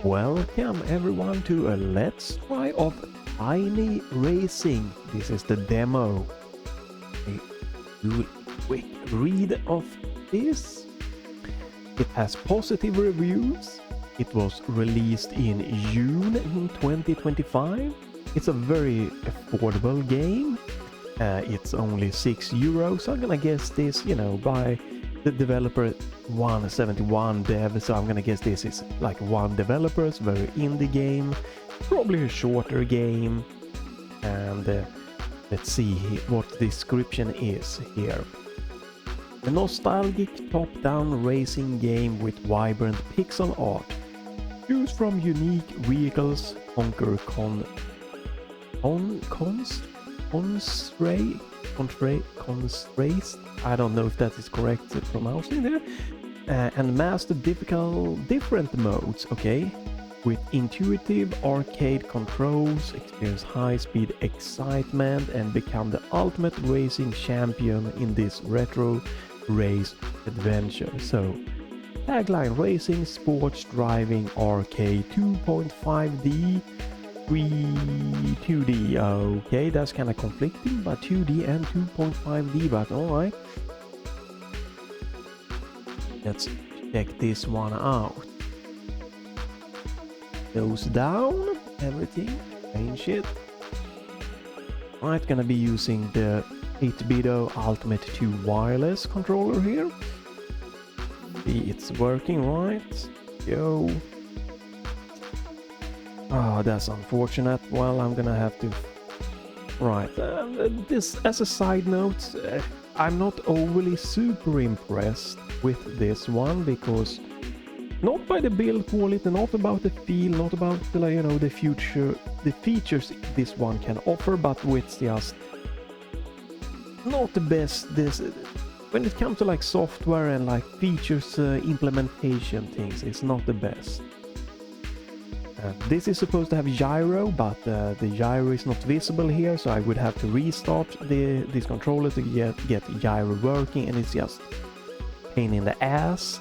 Welcome everyone to a Let's Try of Tiny Racing. This is the demo. Do a quick read of this. It has positive reviews. It was released in June in 2025. It's a very affordable game. It's only €6, so I'm gonna guess this, by the developer 171 dev, so I'm gonna guess this is like one developer's very indie game, probably a shorter game. And let's see what the description is here. A nostalgic top-down racing game with vibrant pixel art. Choose from unique vehicles, conquer constraints. I don't know if that is correct pronouncing there. And master different modes, okay? With intuitive arcade controls, experience high-speed excitement and become the ultimate racing champion in this retro race adventure. So, tagline: racing, sports, driving, arcade, 2.5D, 2D. Okay, that's kind of conflicting, but 2D and 2.5D, but alright. Let's check this one out. Goes down, everything, change it. Right, gonna be using the 8-bit Ultimate 2 wireless controller here. See, it's working right. Go. Oh, that's unfortunate. Well, I'm gonna have to... Right, this as a side note, I'm not overly super impressed with this one, because not by the build quality, not about the feel, not about the, the features this one can offer, but with just not the best. This, when it comes to like software and like features, implementation things, it's not the best. This is supposed to have gyro, but the gyro is not visible here, so I would have to restart this controller to get gyro working, and it's just pain in the ass.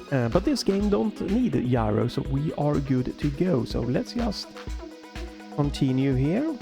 But this game don't need gyro, so we are good to go. So let's just continue here.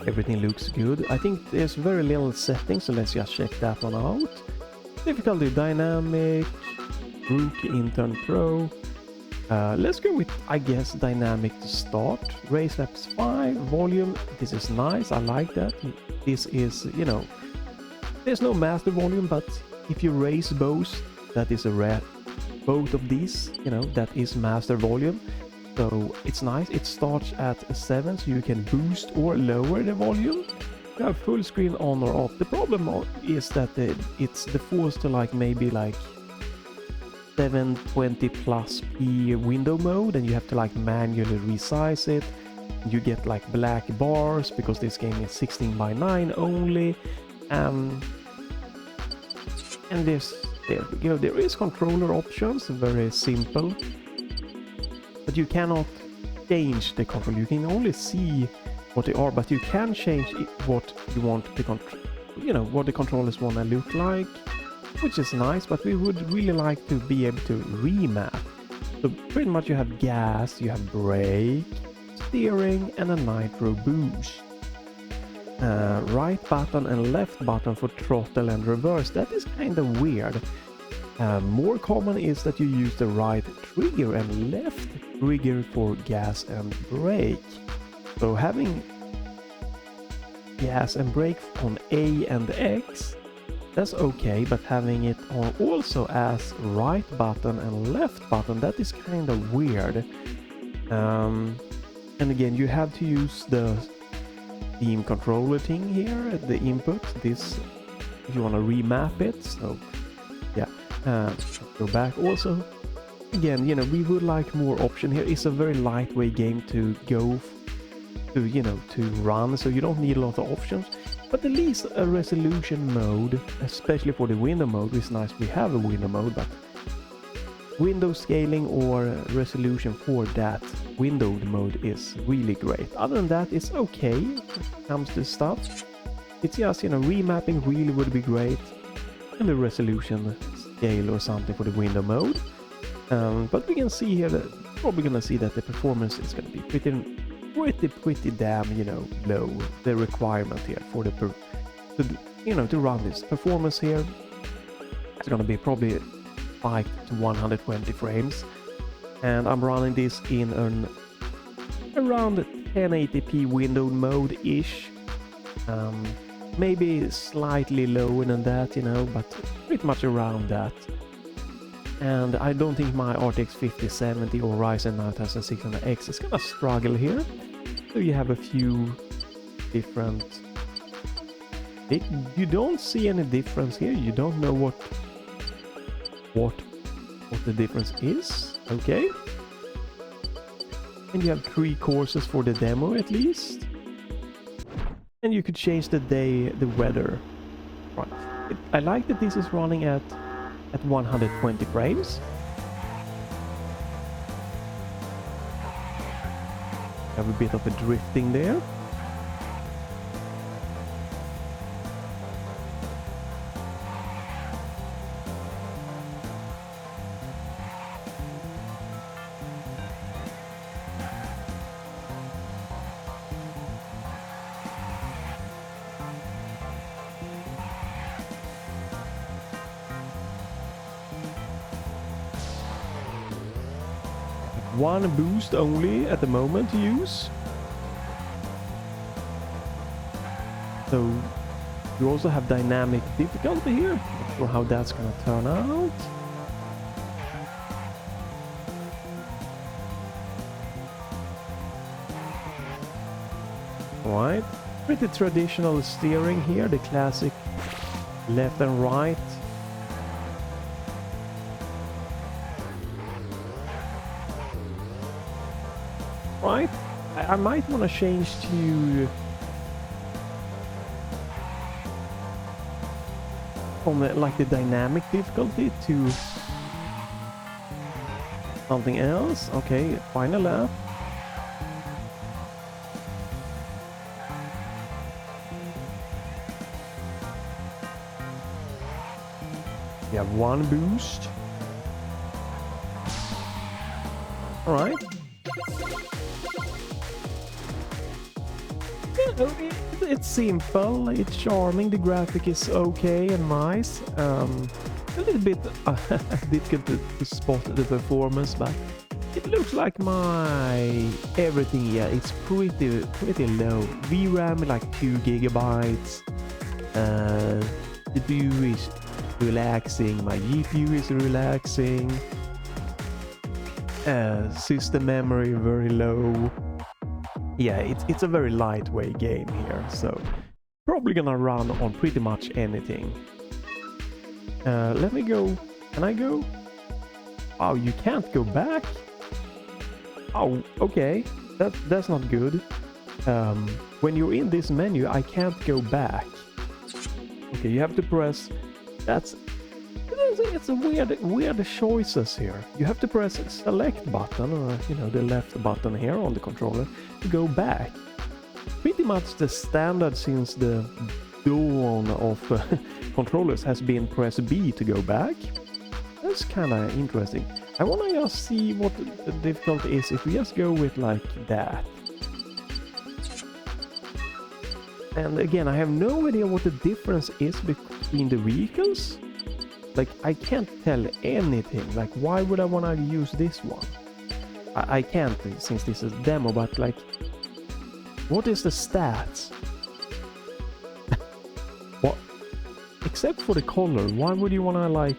Everything looks good. I think there's very little settings, so let's just check that one out. Difficulty dynamic, rookie, intern, pro. Let's go with, I guess, dynamic to start. Race laps 5, volume. This is nice. I like that. This is, there's no master volume, but if you race both, that is a rare. Both of these, that is master volume. So it's nice. It starts at 7, so you can boost or lower the volume. You have full screen on or off. The problem is that it's defaults to maybe 720 plus p window mode, and you have to manually resize it. You get black bars because this game is 16:9 only. And there is controller options, very simple, but you cannot change the control. You can only see what they are, but you can change what you want the what the controllers want to look like, which is nice. But we would really like to be able to remap. So pretty much you have gas, you have brake, steering, and a nitro boost. Right button and left button for throttle and reverse. That is kind of weird. More common is that you use the right trigger and left trigger for gas and brake. So having gas and brake on A and X, that's okay, but having it on also as right button and left button, that is kind of weird. And again, you have to use the Steam controller thing here, the input, this, if you want to remap it. So yeah, go back. Also, again, we would like more option here. It's a very lightweight game to go to run, so you don't need a lot of options. But at least a resolution mode, especially for the window mode, is nice. We have a window mode, but window scaling or resolution for that windowed mode is really great. Other than that, it's okay when it comes to stuff. It's just, remapping really would be great. And the resolution scale or something for the window mode. But we can see here that probably gonna see that the performance is gonna be pretty damn, you know, low. The requirement here for the to run this performance here, it's gonna be probably 5 to 120 frames, and I'm running this in an around 1080p windowed mode ish. Maybe slightly lower than that, you know, but pretty much around that. And I don't think my RTX 5070 or Ryzen 9600X is gonna struggle here. So you have a few different... You don't see any difference here. You don't know what the difference is. Okay. And you have 3 courses for the demo at least. And you could change the day, the weather. Right. I like that this is running at 120 frames. Have a bit of a drifting there. One boost only at the moment to use. So you also have dynamic difficulty here. Not sure how that's gonna turn out. Alright, pretty traditional steering here, the classic left and right. Right, I might want to change to from like the dynamic difficulty to something else. Okay, final lap. You have 1 boost. All right. It's simple, it's charming, the graphic is okay and nice. A little bit difficult to spot the performance, but it looks like my everything here is pretty low. VRAM like 2 gigabytes. CPU is relaxing, my GPU is relaxing. System memory very low. Yeah, it's a very lightweight game here, so probably gonna run on pretty much anything. Let me go. Can I go? Oh, you can't go back? Oh, okay. That's not good. When you're in this menu, I can't go back. Okay, you have to press... It's a weird choices here. You have to press select button, or you know, the left button here on the controller to go back. Pretty much the standard since the dawn of controllers has been press B to go back. That's kind of interesting. I want to just see what the difficulty is if we just go with like that. And again, I have no idea what the difference is between the vehicles. Like, I can't tell anything. Like, why would I want to use this one? I can't, since this is demo, but like, what is the stats? What? Except for the color, why would you want to like...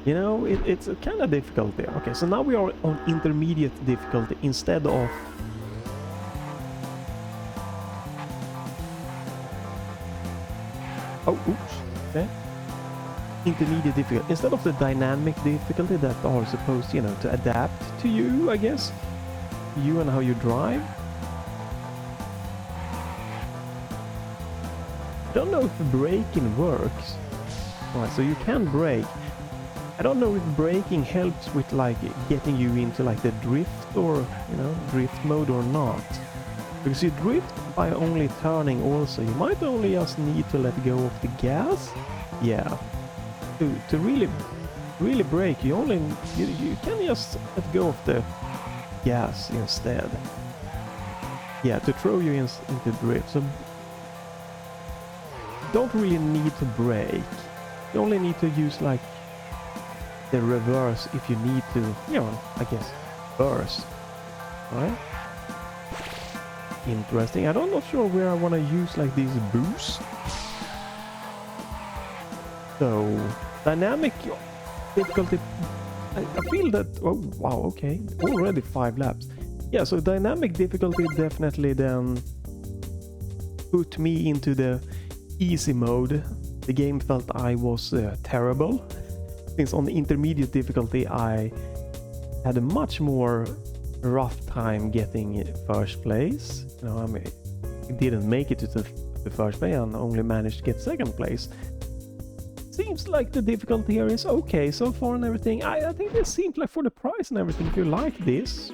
You know, it's kind of difficult there. Okay, so now we are on intermediate difficulty instead of... Oh, oops. Okay. Intermediate difficulty. Instead of the dynamic difficulty that are supposed, you know, to adapt to you, I guess. You and how you drive. I don't know if braking works. Alright, so you can brake. I don't know if braking helps with like getting you into like the drift or, you know, drift mode or not. Because you drift by only turning also. You might only just need to let go of the gas. Yeah. To really brake, you can just let go of the gas instead. Yeah, to throw you into drift. So don't really need to brake. You only need to use like the reverse if you need to, I guess, burst. Right? Interesting. I'm not sure where I want to use like these boosts. So dynamic difficulty, I feel that, oh wow, okay, already 5 laps. Yeah, so dynamic difficulty definitely then put me into the easy mode. The game felt I was terrible, since on the intermediate difficulty I had a much more rough time getting first place. I mean, I didn't make it to the first place and only managed to get second place. Seems like the difficulty here is okay so far and everything. I think this seems like, for the price and everything, if you like this,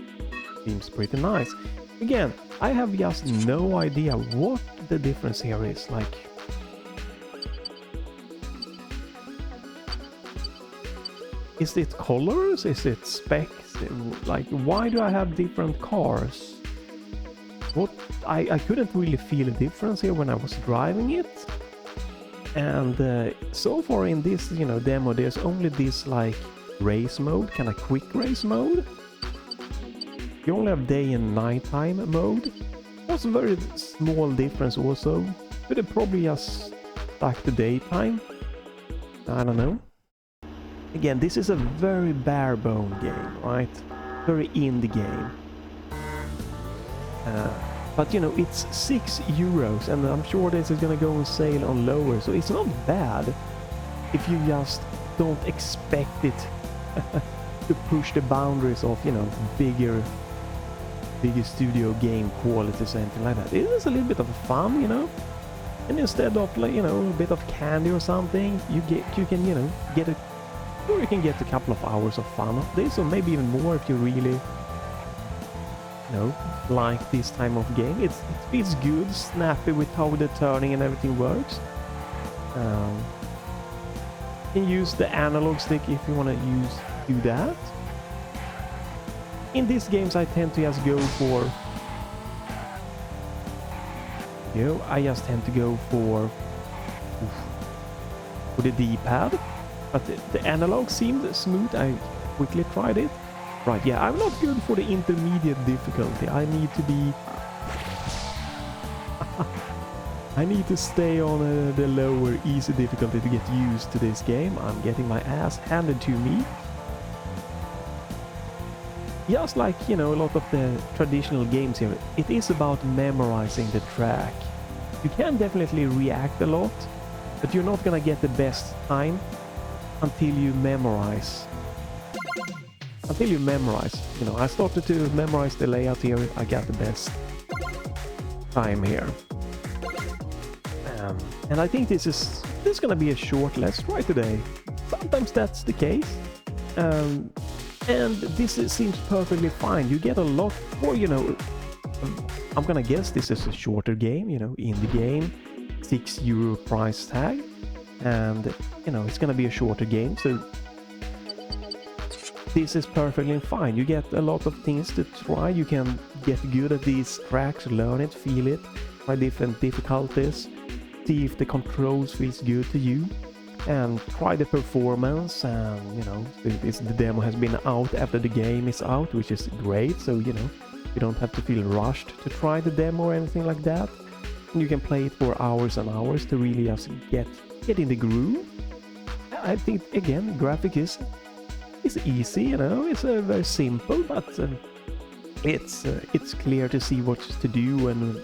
seems pretty nice. Again, I have just no idea what the difference here is. Like, is it colors? Is it specs? Like, why do I have different cars? What I couldn't really feel a difference here when I was driving it. And so far in this, demo, there's only this like race mode, kind of quick race mode. You only have day and nighttime mode. That's a very small difference also. Could have probably just stuck to daytime. I don't know. Again, this is a very bare bone game, right? Very indie game. But it's €6, and I'm sure this is gonna go on sale on lower, so it's not bad if you just don't expect it to push the boundaries of, bigger studio game quality or anything like that. It is a little bit of fun, and instead of like, a bit of candy or something, you can get a couple of hours of fun of this, or maybe even more if you really like this time of game. It feels good, snappy with how the turning and everything works. You can use the analog stick if you want to do that. In these games I tend to just go for the D-pad, but the analog seemed smooth. I quickly tried it. Right, yeah, I'm not good for the intermediate difficulty. I need to be... I need to stay on the lower, easy difficulty to get used to this game. I'm getting my ass handed to me. Just like, a lot of the traditional games here, it is about memorizing the track. You can definitely react a lot, but you're not gonna get the best time until you memorize. I started to memorize the layout here. I got the best time here. And I think this is gonna be a short let's try today. Sometimes that's the case. And this seems perfectly fine. You get a lot more, I'm gonna guess this is a shorter game, in the game. €6 price tag. And, it's gonna be a shorter game, so this is perfectly fine. You get a lot of things to try. You can get good at these tracks, learn it, feel it, try different difficulties, see if the controls feels good to you, and try the performance. And the demo has been out after the game is out, which is great. So you don't have to feel rushed to try the demo or anything like that. And you can play it for hours and hours to really just get in the groove. I think again, graphic is easy, it's very simple, but it's clear to see what to do and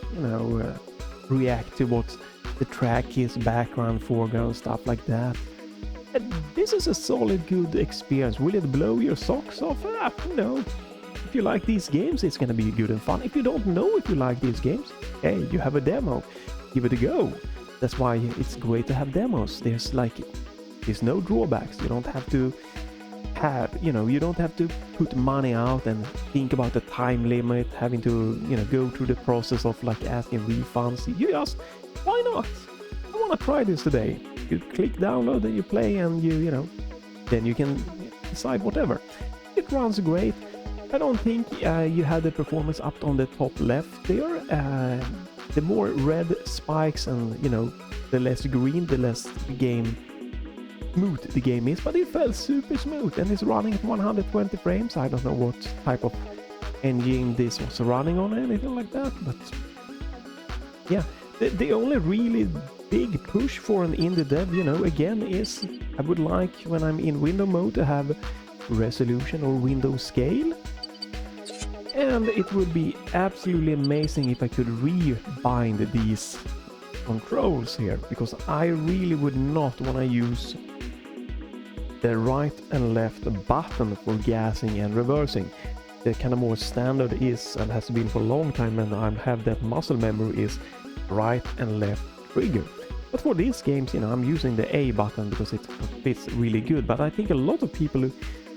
react to what the track is, background, foreground, stuff like that. And this is a solid, good experience. Will it blow your socks off? If you like these games, it's gonna be good and fun. If you don't know if you like these games, hey, you have a demo, give it a go. That's why it's great to have demos. There's no drawbacks. You don't have to you know, you don't have to put money out and think about the time limit, having to, you know, go through the process of like asking refunds. You just, why not? I want to try this today. You click download and you play, and you know, then you can decide whatever. It runs great. I don't think you had the performance up on the top left there. The more red spikes and, you know, the less green, the less smooth the game is, but it felt super smooth, and it's running at 120 frames. I don't know what type of engine this was running on, anything like that, but yeah, the only really big push for an indie dev, you know, again, is I would like, when I'm in window mode, to have resolution or window scale. And it would be absolutely amazing if I could rebind these controls here, because I really would not want to use the right and left button for gassing and reversing. The kind of more standard is, and has been for a long time, and I have that muscle memory, is right and left trigger. But for these games, you know, I'm using the A button because it fits really good. But I think a lot of people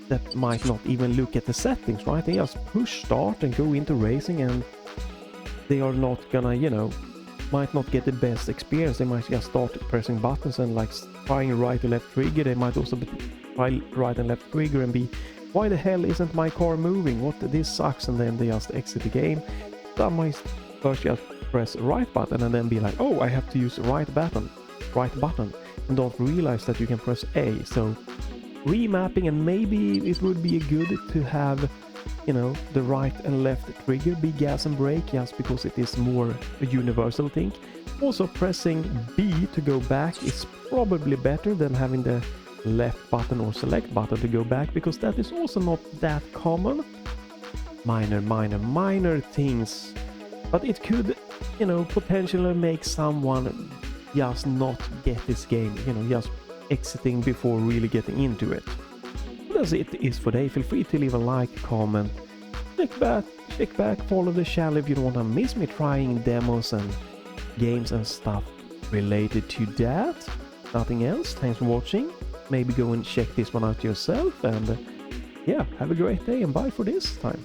that might not even look at the settings, right? They just push start and go into racing, and they are not gonna, you know, might not get the best experience. They might just start pressing buttons and like trying right or left trigger. They might also try right and left trigger and be, why the hell isn't my car moving? What, this sucks, and then they just exit the game. Some might first just press right button and then be like, oh, I have to use right button, and don't realize that you can press A. So remapping, and maybe it would be good to have, you know, the right and left trigger be gas and brake, just because it is more a universal thing. Also, pressing B to go back is probably better than having the left button or select button to go back, because that is also not that common. Minor things, but it could, you know, potentially make someone just not get this game, you know, just exiting before really getting into it. That's it is for today. Feel free to leave a like, comment, check back, follow the channel if you don't want to miss me trying demos and games and stuff related to that. Nothing else. Thanks for watching. Maybe go and check this one out yourself, and yeah, have a great day, and bye for this time.